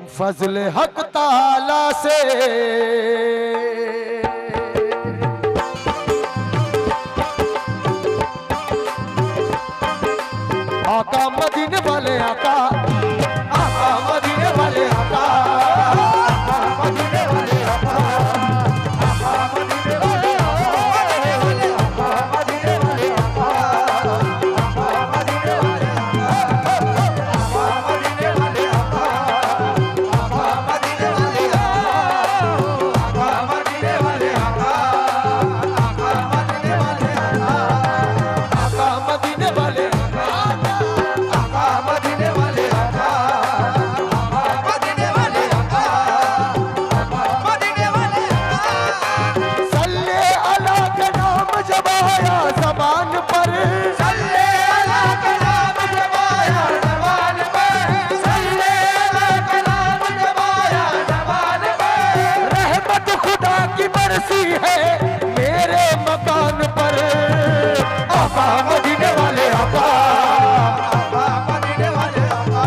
फजल हक ताला से आका मदीने वाले आका, आका मदीने वाले आका, आका मदीने वाले आका, आका मदीने वाले आका, आका मदीने वाले आका, आका मदीने वाले आका, आका मदीने वाले आका, आका मदीने वाले आका, आका मदीने वाले आका, आका मदीने वाले आका, आका मदीने वाले ज़बान पर, सल्ले अला का नाम जब आया ज़बान पर, सल्ले अला का नाम जब आया ज़बान पर, रहमत खुदा की बरसी है मेरे मकान पर। आका मदीने वाले आका, आका मदीने वाले आका,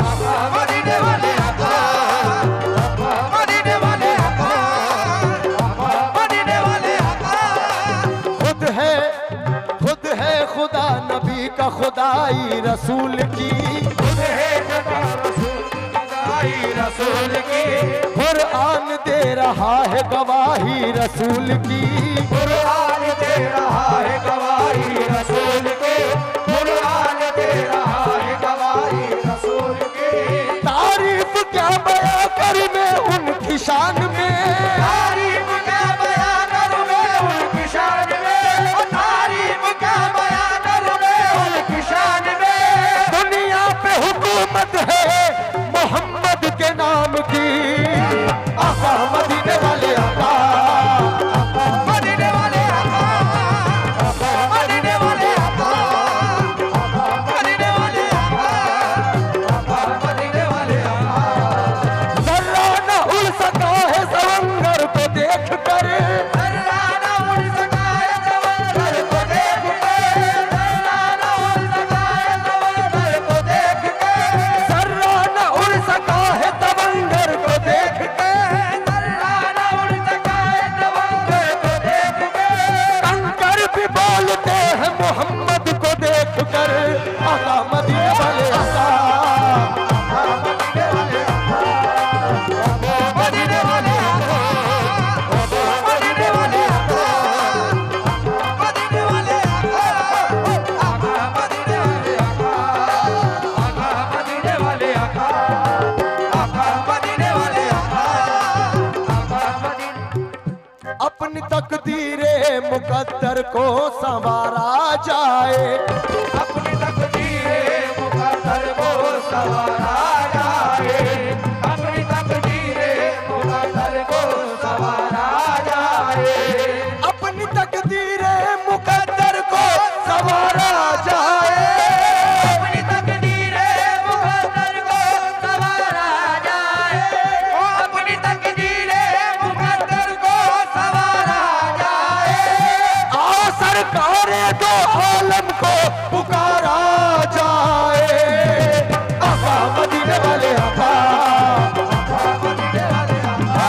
आका मदीने वाले आका, आका मदीने वाले आका, आका मदीने वाले आका। खुद है खुदा नबी का खुदाई रसूल की, खुद है खुदा खुदाई रसूल की, कुरान दे रहा है गवाही रसूल की, कुरान दे रहा है गवाही रसूल की, कुरान दे रहा है गवाही रसूल की। तारीफ क्या बयां करूं मैं उनकी शान में, तारीफ क्या बयां करूं मैं उनकी शान में, तारीफ क्या बयां करूं मैं उनकी शान में। दुनिया पे हुकूमत है मोहम्मद के नाम की। आका मदीने वाले आका, आका मदीने वाले आका, आका मदीने वाले आका, आका मदीने वाले आका, आका मदीने वाले आका। जर्रा न उड़ सका है सवंगर को देख कर, जर्रा न उड़ सका है सवंगर को देख कर, जर्रा न उड़ सका है सवंगर को देख कर, जर्रा न उड़ सका है सवंगर को देख कर, जर्रा न उड़ सका है सवंगर को देख कर। कंकर भी बोलते हैं मोहम्मद को देख कर। आका मदीने वाले आका, आका मदीने वाले आका, आका मदीने वाले आका, आका मदीने वाले आका, आका मदीने वाले आका, आका मदीने वाले आका, आका मदीने वाले आका, आका मदीने वाले आका, आका मदीने। अपनी तकदीरे मुकद्दर को संवारा जाए, अपनी तकदीरे मुकद्दर को संवारा जाए, अपनी तकदीरे मुकद्दर को संवारा जाए, अपनी तकदीरे मुकद्दर को संवारा जाए, अपनी तकदीरे मुकद्दर को संवारा जाए, अपनी तकदीरे मुकद्दर को संवारा जाए। आओ सरकार दो आलम को पुकारा जाए। आका मदीने वाले आका, आका मदीने वाले आका,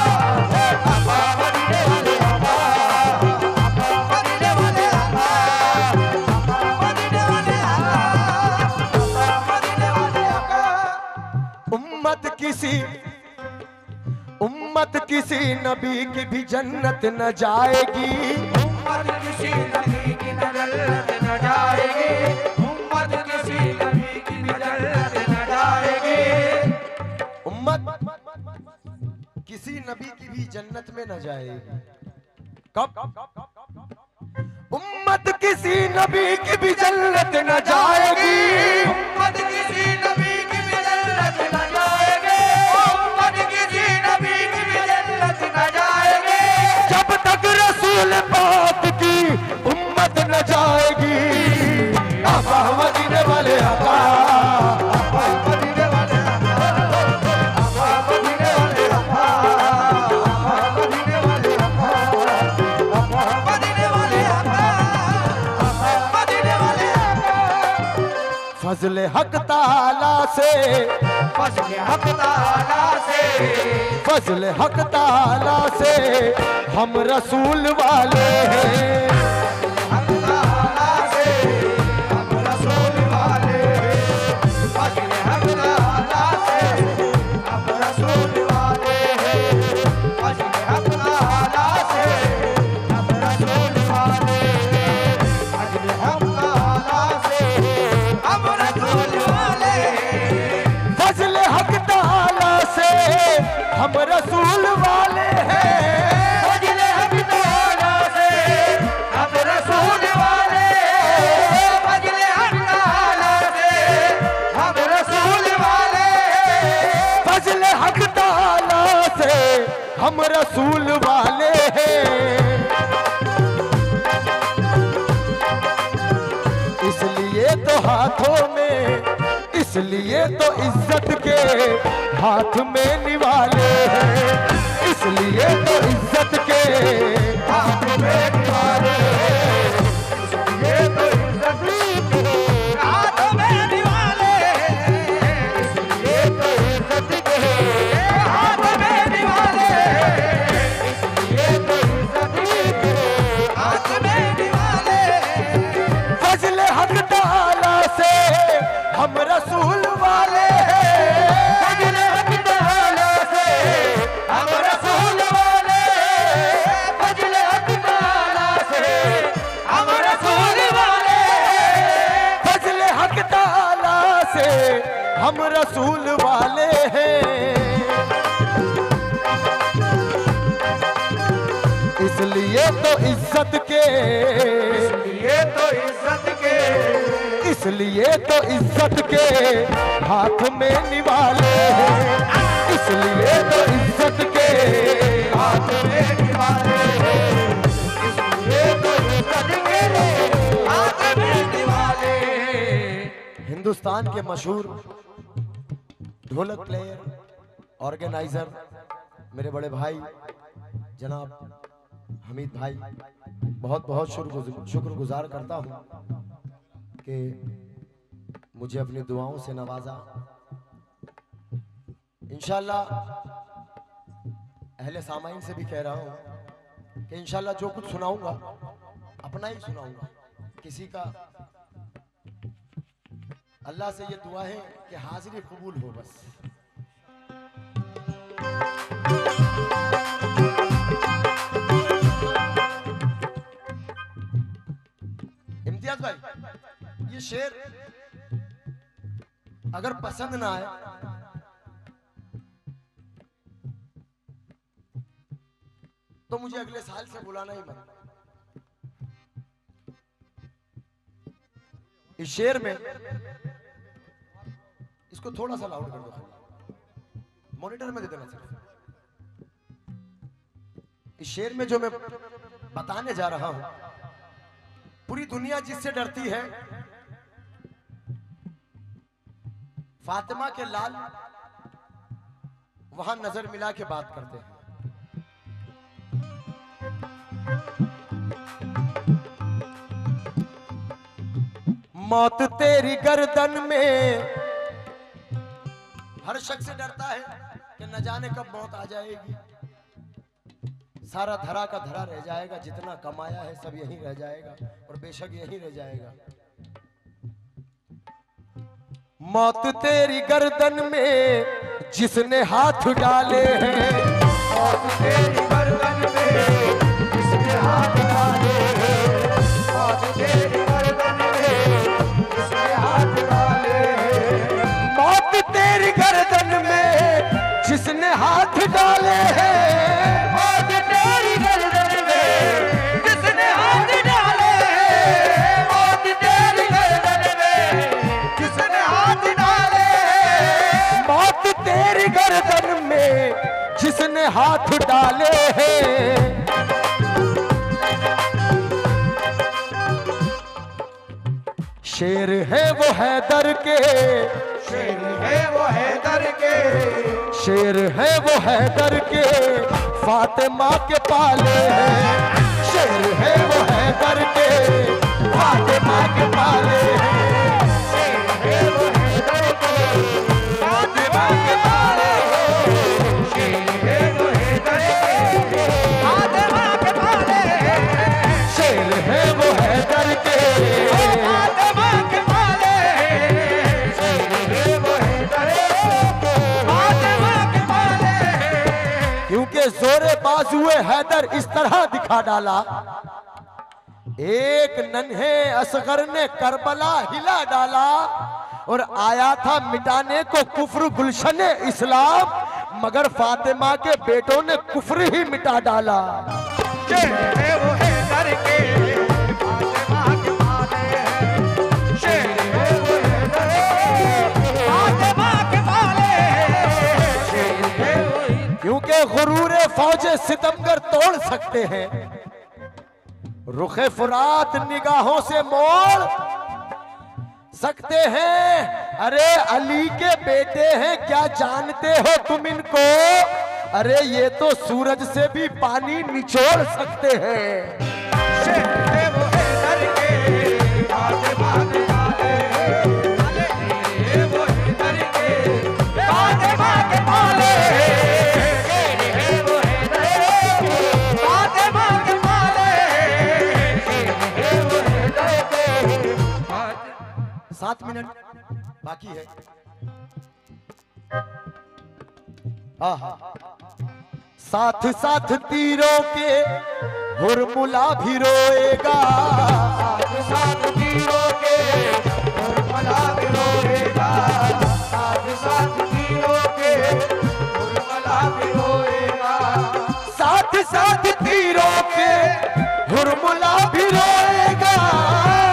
आका मदीने वाले आका, आका मदीने वाले आका, आका मदीने वाले आका, आका मदीने वाले आका। उम्मत किसी नबी की भी जन्नत न जाएगी, उम्मत किसी नबी की जन्नत न जाएगी, उम्मत किसी नबी की भी जन्नत न जाएगी। उम्मत किसी नबी की भी जन्नत में न जाएगी। कब? उम्मत किसी नबी की भी जन्नत न जाएगी, उम्मत किसी नबी की भी जन्नत न जाएगी, उम्मत किसी नबी की भी जन्नत न जाएगी। जब तक रसूल पाक की उम्मत न जाएगी। आका मदीने वाले आका, आका मदीने वाले आका, आका मदीने वाले आका, आका मदीने वाले आका, आका मदीने वाले आका, आका मदीने वाले आका। फजल हक ताला से फजल हक ताला से, फजल हक ताला से हम रसूल वाले हैं। हक ताला से हम रसूल वाले हैं, फजल हक ताला से हम रसूल वाले हैं, फजल हक ताला से हम रसूल वाले हैं, फजल हक ताला से हम रसूल वाले हैं, फजल हक ताला से हम रसूल वाले हैं। फजल हक ताला से हम रसूल वाले हैं, फजल हक ताला से हम रसूल वाले हैं, फजल हक ताला से हम रसूल वाले हैं। इसलिए तो हाथों में, इसलिए तो इज्जत के हाथ में निवाले हैं। इसलिए तो इज्जत के हाथ में निवाले हैं, इसलिए तो इज्जत के हाथ में निवाले हैं, इसलिए तो इज्जत के हाथ में निवाले हैं, इसलिए तो इज्जत के हाथ में निवाले हैं, फजल हक ताला से हम रसूल वाले हैं। फजल हक ताला से हम रसूल वाले हैं, फजल हक ताला से हम रसूल वाले हैं, फजल हक ताला से हम रसूल वाले हैं। इसलिए तो इज्जत के, इसलिए तो इज्जत के, इसलिए तो इज्जत के हाथ में निवाले हैं। इसलिए तो इज्जत के हाथ में निवाले हैं, इसलिए तो इज्जत के हाथ में निवाले हैं। हिंदुस्तान के मशहूर ढोलक प्लेयर, ऑर्गेनाइजर मेरे बड़े भाई जनाब हमीद भाई, बहुत बहुत शुक्रगुजार करता हूँ कि मुझे अपनी दुआओं से नवाजा। इंशाल्लाह अहले सामाइन से भी कह रहा हूँ कि इंशाल्लाह जो कुछ सुनाऊंगा अपना ही सुनाऊंगा, किसी का। अल्लाह से ये दुआ है कि हाजिरी कबूल हो बस। इम्तियाज भाई, ये शेर अगर पसंद ना आए तो मुझे अगले साल से बुलाना ही मत। इस शेर में, इसको थोड़ा सा लाउड कर दो, मॉनिटर में दे देना सिर्फ। इस शेर में जो मैं बताने जा रहा हूं, पूरी दुनिया जिससे डरती है, फातिमा के लाल वहां नजर मिला के बात करते हैं। मौत तेरी गर्दन में, हर शख्स से डरता है कि न जाने कब मौत आ जाएगी, सारा धरा का धरा रह जाएगा, जितना कमाया है सब यहीं रह जाएगा और बेशक यहीं रह जाएगा। मौत तेरी गर्दन में जिसने हाथ डाले हैं, मौत तेरी गर्दन में जिसने हाथ डाले हैं, मौत तेरी गर्दन में जिसने हाथ डाले हैं, मौत तेरी गर्दन में जिसने हाथ डाले हैं, मौत तेरी गर्दन में जिसने हाथ डाले हैं, मौत तेरी गर्दन में जिसने हाथ डाले हैं, मौत तेरी गर्दन में जिसने हाथ डाले हैं। शेर है वो हैदर के, शेर है वो हैदर के, शेर है वो हैदर के, फातिमा के पाले हैं। शेर है वो हैदर के, फातिमा के पाले हैं। शेर है वो हैदर के, फातिमा क्योंकि जोरे बाजुए हैदर इस तरह दिखा डाला, एक नन्हे असगर ने करबला हिला डाला और आया था मिटाने को कुफ्र गुलशन इस्लाम, मगर फातिमा के बेटों ने कुफ्र ही मिटा डाला। वो है दर के फातिमा के माले हैं, शेर है वो है दर के फातिमा के माले हैं, शेर है वो। क्योंकि गुरूरे फौजे सितमगर तोड़ सकते हैं, रुखे फुरात निगाहों से मोड़ सकते हैं। अरे अली के बेटे हैं, क्या जानते हो तुम इनको? अरे ये तो सूरज से भी पानी निचोड़ सकते हैं। शेर है वो है दर के फातिमा के माले हैं, शेर है वो है दर के फातिमा के माले हैं, शेर है वो है दर के फातिमा के माले हैं, शेर है वो है दर के फातिमा। 7 मिनट बाकी है। साथ साथ तीरों के हुरमुला भी रोएगा, साथ साथ तीरों के हुरमुला भी रोएगा, साथ साथ तीरों के हुरमुला भी रोएगा, साथ साथ तीरों के हुरमुला भी रोएगा,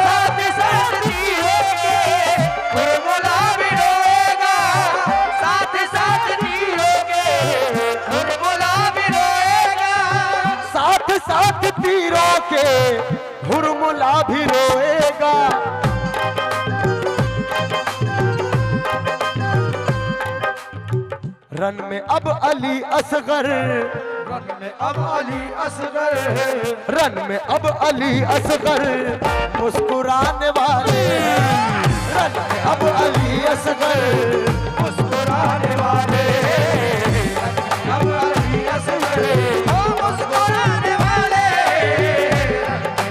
साथ साथ तीरों के हुरमुला भी रोएगा, साथ साथ तीरों के हुरमुला भी रोएगा, साथ साथ तीरों के हुरमुला भी रोएगा। रन में अब अली असगर, रन में अब अली असगर, रन में अब अली असगर मुस्कुराने वाले, रन में अब अली असगर मुस्कुराने वाले, अब अली असगर ओ मुस्कुराने वाले,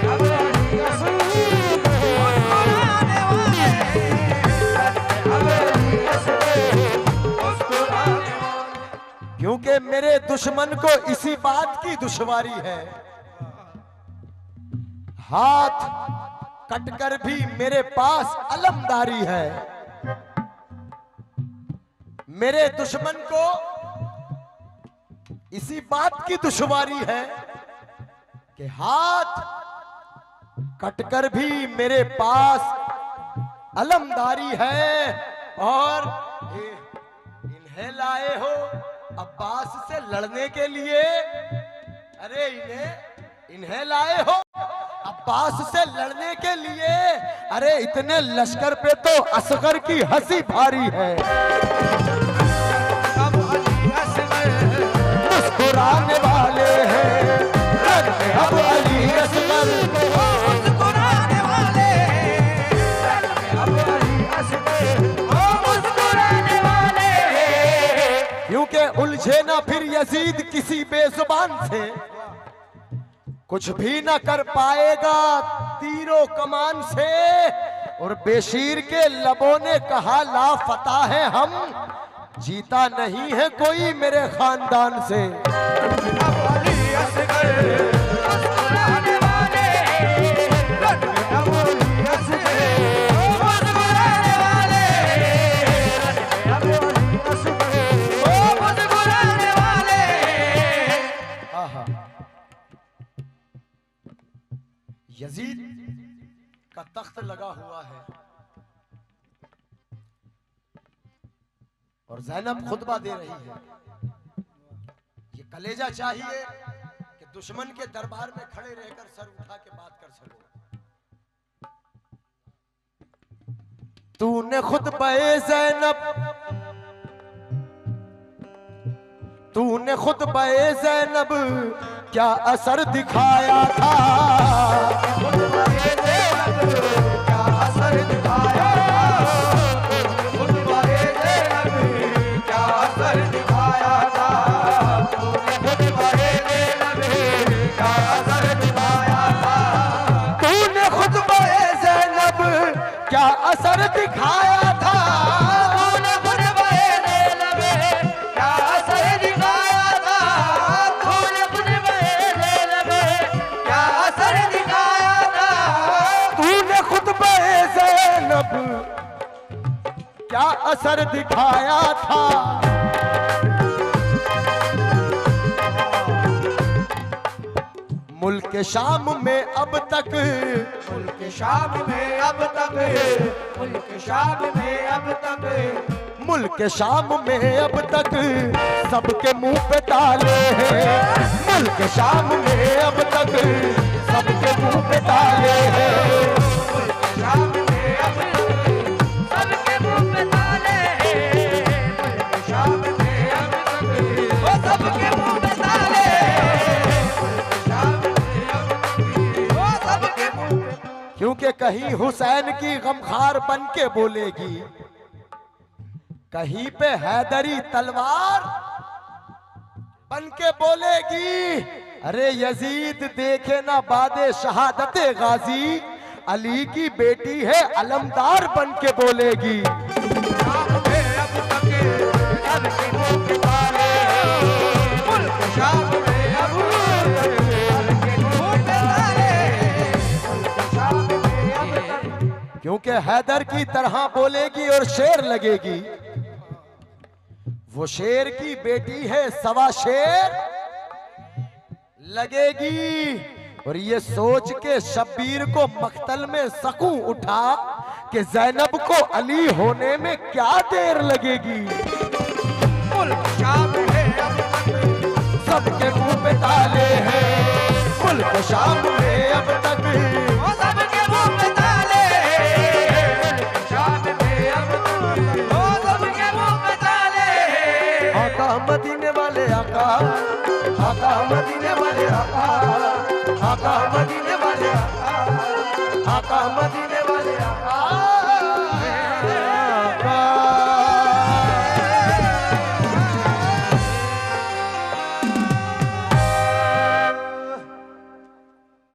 अब अली असगर मुस्कुराने वाले, अब अली असगर मुस्कुराने वाले। क्योंकि मेरे दुश्मन को इसी बात की दुश्वारी है, हाथ कटकर भी मेरे पास अलमदारी है। मेरे दुश्मन को इसी बात की दुश्वारी है कि हाथ कटकर भी मेरे पास अलमदारी है। और इन्हें लाए हो अब्बास से लड़ने के लिए, अरे इन्हें लाए हो अब्बास से लड़ने के लिए, अरे इतने लश्कर पे तो असगर की हंसी भारी है। अब अली असगर मुस्कुराने वाले हैं, रन में अब अली असगर मुस्कुराने वाले, रन में अब अली असगर मुस्कुराने वाले। क्योंकि उलझे ना फिर यजीद किसी बेजुबान से, कुछ भी न कर पाएगा तीरों कमान से। और बेशीर के लबों ने कहा ला फता है हम, जीता नहीं है कोई मेरे खानदान से। अब अली असगर मुस्कुराने वाले, रन में अब अली असगर मुस्कुराने वाले, रन में अब अली असगर मुस्कुराने वाले। आहा, यजीद का तख्त लगा हुआ है और ज़ैनब खुतबा दे रही है। ये कलेजा चाहिए कि दुश्मन के दरबार में खड़े रहकर सर उठा के बात कर सको। तूने खुतबे ज़ैनब, तूने खुतबे ज़ैनब क्या असर दिखाया था, खुतबे ज़ैनब क्या असर दिखाया था, खुतबे ज़ैनब क्या असर दिखाया था, खुतबे ज़ैनब क्या असर दिखाया था, तूने खुतबे ज़ैनब क्या असर दिखाया था, खुतबे ज़ैनब क्या असर दिखाया था, असर दिखाया था। मुल्क शाम में अब तक, मुल्क शाम में अब तक, मुल्क शाम में अब तक, मुल्क शाम में अब तक सबके मुंह पे ताले हैं। मुल्क शाम में अब तक सबके मुंह पे ताले हैं। मुल्क शाम में अब तक सबके मुंह पे ताले हैं। मुल्क शाम में अब तक वो सबके मुंह पे ताले हैं। मुल्क शाम में अब तक वो सबके मुंह पे, क्योंकि कहीं हुसैन की गमखार बन के बोलेगी, कहीं पे हैदरी तलवार बन के बोलेगी। अरे यजीद देखे ना बादे शहादत गाजी, अली की बेटी है अलमदार बन के बोलेगी। शाम में अब तक सबके मुंह पे ताले हैं। मुल्क शाम में अब तक सबके मुंह पे ताले हैं। मुल्क शाम में अब तक, क्योंकि हैदर की तरह बोलेगी और शेर लगेगी। वो शेर की बेटी है, सवा शेर लगेगी। और ये सोच के शब्बीर को मख्तल में सकूं उठा कि जैनब को अली होने में क्या देर लगेगी। मुल्क शाम में अब तक सबके मुंह पे ताले हैं। मुल्क शाम में अब तक वो सबके मुंह पे ताले हैं। मुल्क शाम में अब तक वो सबके मुंह पे ताले हैं। आका मदीने वाले आका, आका मदीने वाले आका, आका मदीने वाले आका, आका मदीने